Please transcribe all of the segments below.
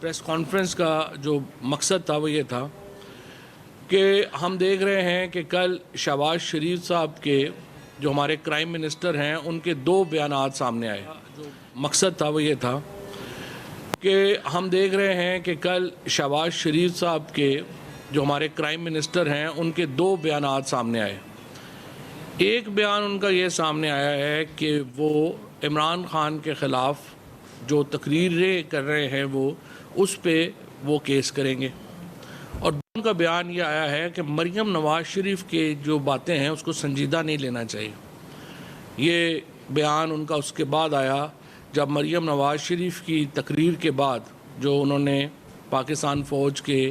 Press conference का जो मकसद था वो ये था कि हम देख रहे हैं कि कल शहबाज शरीफ साहब के जो हमारे क्राइम मिनिस्टर हैं उनके दो बयानात सामने आए। जो मकसद था वो ये था कि हम देख रहे हैं कि कल शहबाज शरीफ साहब के जो हमारे क्राइम मिनिस्टर हैं उनके दो बयानात सामने आए। एक बयान उनका ये सामने आया है कि वो इमरान खान के ख़िलाफ़ जो तकरीरें कर रहे हैं वो उस पे वो केस करेंगे, और उनका बयान ये आया है कि मरीम नवाज़ शरीफ के जो बातें हैं उसको संजीदा नहीं लेना चाहिए। ये बयान उनका उसके बाद आया जब मरीम नवाज़ शरीफ की तकरीर के बाद जो उन्होंने पाकिस्तान फ़ौज के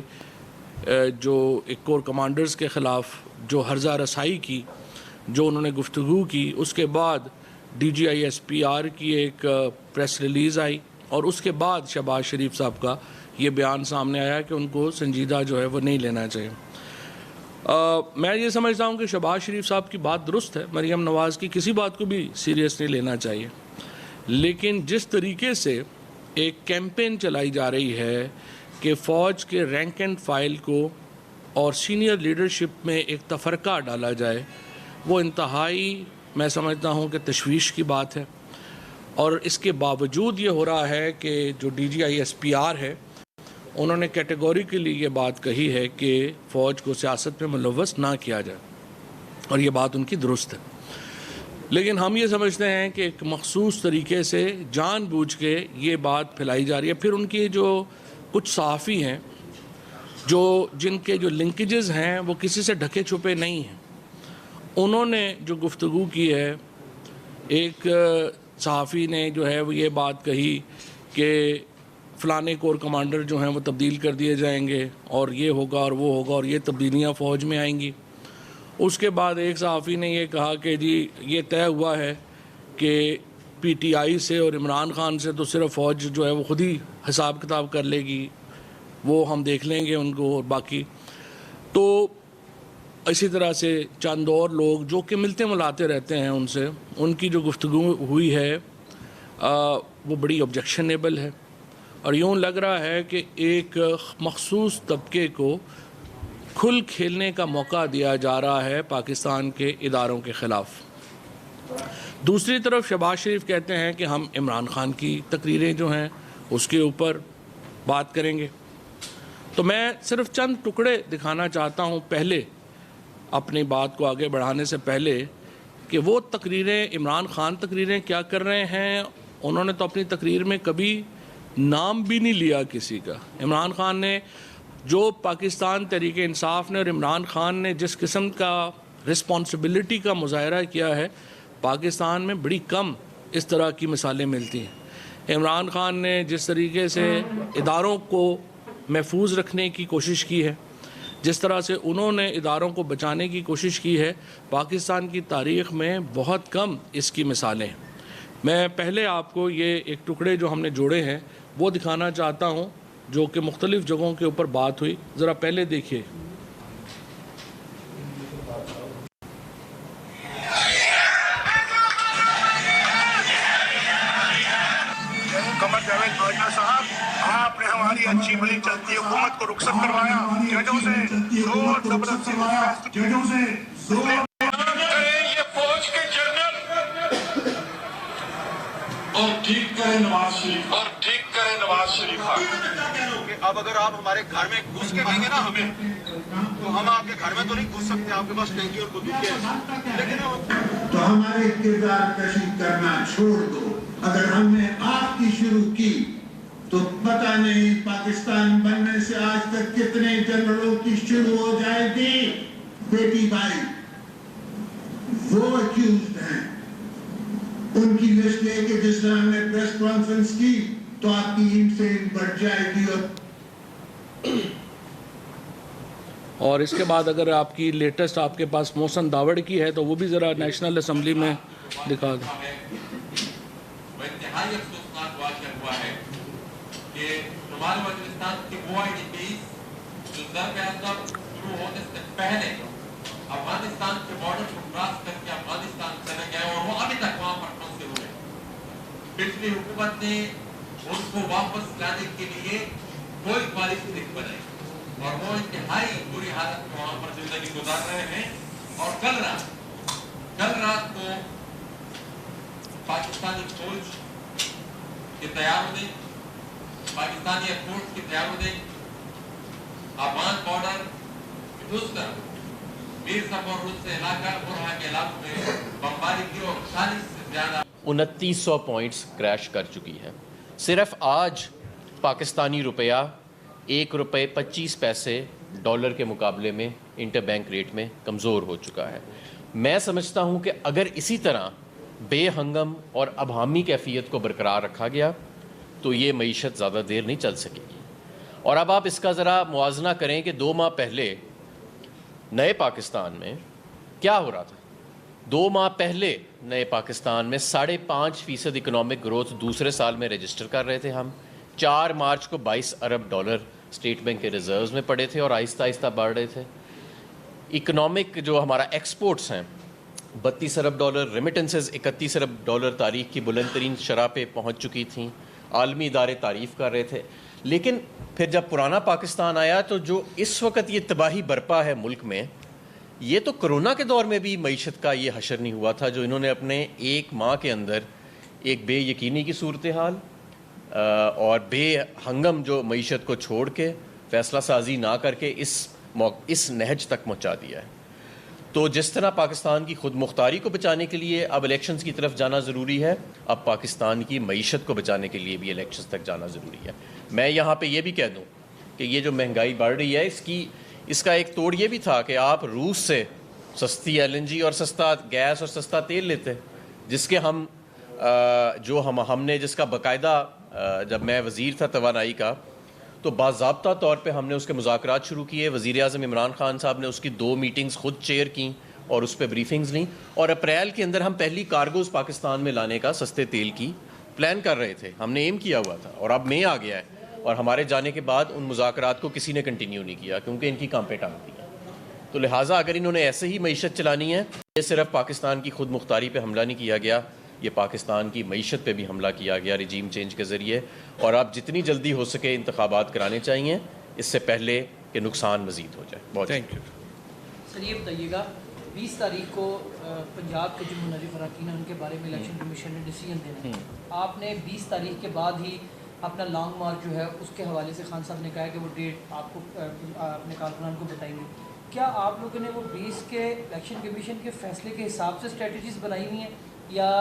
जो एक कोर कमांडर्स के ख़िलाफ़ जो हर्जा रसाई की जो उन्होंने गुफ्तगू की, उसके बाद DGISPR की एक प्रेस रिलीज़ आई और उसके बाद शहबाज शरीफ साहब का ये बयान सामने आया कि उनको संजीदा जो है वो नहीं लेना चाहिए। मैं ये समझता हूँ कि शहबाज शरीफ साहब की बात दुरुस्त है, मरीम नवाज़ की किसी बात को भी सीरियस नहीं लेना चाहिए, लेकिन जिस तरीके से एक कैंपेन चलाई जा रही है कि फ़ौज के रैंक एंड फाइल को और सीनियर लीडरशिप में एक तफ़रक़ा डाला जाए, वो इंतहाई मैं समझता हूँ कि तशवीश की बात है। और इसके बावजूद ये हो रहा है कि जो DGISPR है उन्होंने कैटेगोरिकली ये बात कही है कि फ़ौज को सियासत में मुलव्वस ना किया जाए, और ये बात उनकी दुरुस्त है। लेकिन हम ये समझते हैं कि एक मखसूस तरीके से जानबूझ के ये बात फैलाई जा रही है। फिर उनकी जो कुछ सहाफ़ी हैं जो जिनके जो लिंकेजेस हैं वो किसी से ढके छुपे नहीं हैं, उन्होंने जो गुफ्तगू की है, एक सहाफ़ी ने जो है वो ये बात कही कि फ़लाने कोर कमांडर जो हैं वो तब्दील कर दिए जाएंगे और ये होगा और वो होगा और ये तब्दीलियाँ फ़ौज में आएंगी। उसके बाद एक सहाफ़ी ने ये कहा कि जी ये तय हुआ है कि PTI से और इमरान खान से तो सिर्फ फ़ौज जो है वो ख़ुद ही हिसाब किताब कर लेगी, वो हम देख लेंगे उनको, और बाकी तो इसी तरह से चंद और लोग जो कि मिलते मिलाते रहते हैं उनसे, उनकी जो गुफ्तगू हुई है वो बड़ी ऑब्जेक्शनेबल है, और यूँ लग रहा है कि एक मखसूस तबके को खुल खेलने का मौका दिया जा रहा है पाकिस्तान के इदारों के ख़िलाफ़। दूसरी तरफ शहबाज शरीफ कहते हैं कि हम इमरान खान की तकरीरें जो हैं उसके ऊपर बात करेंगे। तो मैं सिर्फ चंद टुकड़े दिखाना चाहता हूँ पहले अपनी बात को आगे बढ़ाने से पहले कि वो तकरीरें, इमरान खान तकरीरें क्या कर रहे हैं। उन्होंने तो अपनी तकरीर में कभी नाम भी नहीं लिया किसी का। इमरान खान ने जो पाकिस्तान तहरीक इंसाफ ने और इमरान खान ने जिस किस्म का रिस्पॉन्सिबिलिटी का मुजाहरा किया है, पाकिस्तान में बड़ी कम इस तरह की मिसालें मिलती हैं। इमरान खान ने जिस तरीके से इदारों को महफूज रखने की कोशिश की है, जिस तरह से उन्होंने इदारों को बचाने की कोशिश की है, पाकिस्तान की तारीख़ में बहुत कम इसकी मिसालें हैं। मैं पहले आपको ये एक टुकड़े जो हमने जोड़े हैं वो दिखाना चाहता हूँ जो कि मुख्तलिफ़ जगहों के ऊपर बात हुई। ज़रा पहले देखिए। आपने हमारी अच्छी भली चलती हुकूमत को रुखसत करवाया, जजों से जोर जबरदस्ती ये फौज के जनरल और ठीक करें नवाज शरीफ अब अगर आप हमारे घर में घुस के कहेंगे ना हमें, तो हम आपके घर में तो नहीं घुस सकते, आपके पास टैंकी और बंदूक है, लेकिन तो हमारे किरदार कशी करना छोड़ दो। अगर हमने आपकी शुरू की तो पता नहीं पाकिस्तान बनने से आज तक कितने जनरलों की शुरू हो जाएगी। बेटी भाई वो अक्यूज्ड हैं, उनकी लिस्ट लेके जिस तरह हमने प्रेस कॉन्फ्रेंस की तो आपकी इंफेम बढ़ जाएगी। और इसके बाद अगर आपकी लेटेस्ट आपके पास मोहसन दावड़ की है तो वो भी ज़रा नेशनल असम्बली में दिखा दें। कि हमारे वजीरिस्तान की वो IDPs जो शुरू होने से पहले अफगानिस्तान के बॉर्डर को क्रॉस करके अफगानिस्तान चले गए और वो अभी तक वहाँ पर फंसे हुए। पिछली हुकूमत ने उनको वापस लाने के लिए कोई पॉलिसी नहीं बनाई, और वो इंतहाई बुरी हालत में वहां पर जिंदगी गुजार रहे हैं। और कल रात को पाकिस्तानी फौज की तैयार हो गई, पाकिस्तानी एयरफोर्स की तैयार हो गई, अफगान बॉर्डर उस तरफ मीर सफर रूस से इलाका और वहाँ के इलाकों में बमबारी की और 40 से ज्यादा 2900 पॉइंट्स क्रैश कर चुकी है। सिर्फ आज पाकिस्तानी रुपया 1 रुपये 25 पैसे डॉलर के मुकाबले में इंटरबैंक रेट में कमज़ोर हो चुका है। मैं समझता हूँ कि अगर इसी तरह बेहंगम और अभामी कैफियत को बरकरार रखा गया तो ये मईशत ज़्यादा देर नहीं चल सकेगी। और अब आप इसका ज़रा मुआवजना करें कि 2 माह पहले नए पाकिस्तान में क्या हो रहा था। 2 माह पहले नए पाकिस्तान में 5.5% इकनॉमिक ग्रोथ दूसरे साल में रजिस्टर कर रहे थे हम। 4 मार्च को 22 अरब डॉलर स्टेट बैंक के रिजर्व्स में पड़े थे और आहिस्ता आहिस्ता बढ़ रहे थे। इकनॉमिक जो हमारा एक्सपोर्ट्स हैं 32 अरब डॉलर, रेमिटेंसेस 31 अरब डॉलर तारीख की बुलंद तरीन शरह पे पहुँच चुकी थी। आलमी इदारे तारीफ़ कर रहे थे। लेकिन फिर जब पुराना पाकिस्तान आया तो जो इस वक्त ये तबाही बरपा है मुल्क में, ये तो कोरोना के दौर में भी मईशत का ये हशर नहीं हुआ था जो इन्होंने अपने 1 माह के अंदर एक बेयकीनी की सूरत हाल और बेहंगम जो मईशत को छोड़ के फ़ैसला साजी ना करके इस नहज तक पहुँचा दिया है। तो जिस तरह पाकिस्तान की खुद मुख्तारी को बचाने के लिए अब इलेक्शंस की तरफ जाना ज़रूरी है, अब पाकिस्तान की मईशत को बचाने के लिए भी इलेक्शंस तक जाना ज़रूरी है। मैं यहाँ पे ये भी कह दूँ कि ये जो महंगाई बढ़ रही है इसका एक तोड़ ये भी था कि आप रूस से सस्ती LNG और सस्ता गैस और सस्ता तेल लेते, जिसके हमने जिसका बाकायदा जब मैं वज़ीर था तवानाई का तो बाज़ाब्ता तौर पे हमने उसके मुज़ाकरात शुरू किए। वज़ीर आज़म इमरान खान साहब ने उसकी 2 मीटिंग्स खुद चेयर की और उस पर ब्रीफिंग्स ली और अप्रैल के अंदर हम पहली कार्गोज़ पाकिस्तान में लाने का सस्ते तेल की प्लान कर रहे थे, हमने एम किया हुआ था। और अब मई आ गया है और हमारे जाने के बाद उन मुज़ाकरात को किसी ने कंटिन्यू नहीं किया क्योंकि इनकी कांपें टांगती हैं। तो लिहाजा अगर इन्होंने ऐसे ही मईशत चलानी है, ये सिर्फ पाकिस्तान की खुद मुख्तारी पे हमला नहीं किया गया, ये पाकिस्तान की मईशत पे भी हमला किया गया रिजीम चेंज के ज़रिए। और अब जितनी जल्दी हो सके इंतखाबात कराने चाहिए इससे पहले कि नुकसान मज़ीद हो जाए। बहुत थैंक यू सर। ये बताइएगा 20 तारीख को पंजाब के जो मुनर्रिफ अरकान हैं उनके बारे में इलेक्शन कमीशन ने डिसीजन देना है। आपने 20 तारीख के बाद ही अपना लॉन्ग मार्च जो है उसके हवाले से खान साहब ने कहा कि वो डेट आपको अपने कारकुनान को बताएंगे। क्या आप लोगों ने वो 20 के इलेक्शन कमीशन के फैसले के हिसाब से स्ट्रेटजीज बनाई हुई हैं या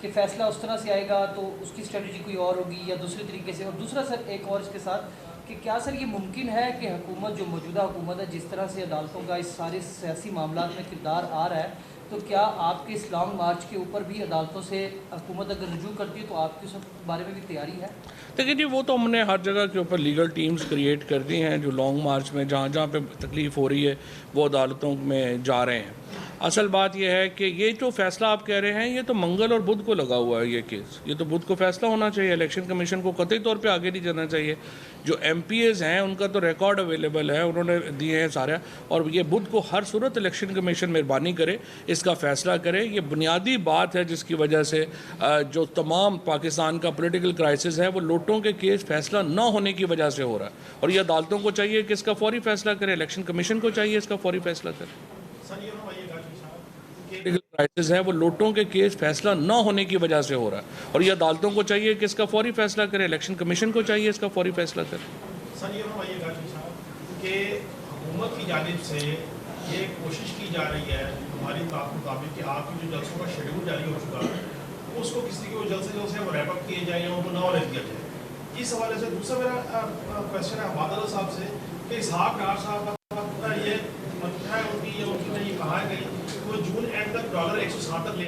कि फ़ैसला उस तरह से आएगा तो उसकी स्ट्रेटजी कोई और होगी या दूसरे तरीके से? और दूसरा सर एक और इसके साथ कि क्या सर ये मुमकिन है कि हुकूमत जो मौजूदा हुकूमत है जिस तरह से अदालतों का इस सारे सियासी मामलात में किरदार आ रहा है, तो क्या आपके इस लॉन्ग मार्च के ऊपर भी अदालतों से हुकूमत अगर रुजू करती है तो आपकी उस बारे में भी तैयारी है? देखिए जी, वो तो हमने हर जगह के ऊपर लीगल टीम्स क्रिएट कर दी हैं जो लॉन्ग मार्च में जहाँ जहाँ पे तकलीफ़ हो रही है वो अदालतों में जा रहे हैं। असल बात यह है कि ये जो फैसला आप कह रहे हैं ये तो मंगल और बुध को लगा हुआ है ये केस। ये तो बुध को फैसला होना चाहिए, इलेक्शन कमीशन को कतई तौर पे आगे नहीं जाना चाहिए। जो MPAs हैं उनका तो रिकॉर्ड अवेलेबल है, उन्होंने दिए हैं सारे। और ये बुध को हर सूरत इलेक्शन कमीशन मेहरबानी करे, इसका फ़ैसला करे। ये बुनियादी बात है जिसकी वजह से जो तमाम पाकिस्तान का पॉलिटिकल क्राइसिस है वो लोटों के केस फैसला न होने की वजह से हो रहा है। और ये अदालतों को चाहिए कि इसका फौरी फैसला करे, इलेक्शन कमीशन को चाहिए इसका फौरी फैसला करे। क्राइसिस है वो लोटों के केस फैसला न होने की वजह से हो रहा है और ये अदालतों को चाहिए कि इसका फौरी फैसला करे, इलेक्शन कमीशन को चाहिए इसका फौरी फैसला करे। सर ये बताइएगा कि हुकूमत की जानिब से ये कोशिश की जा रही है हमारी बात मुताबिक कि आपकी जो जलसों का शेड्यूल जारी हो चुका है उसको किसी को जल्द से जल्द से रैप अप किए जाए या उनको नॉलेज दिया जाए। इस हवाले से दूसरा मेरा क्वेश्चन है हमाद साहब से कि इसहाक डार साहब का ये है उनकी ये कहा है कि वो जून एंड तक $160 तक ले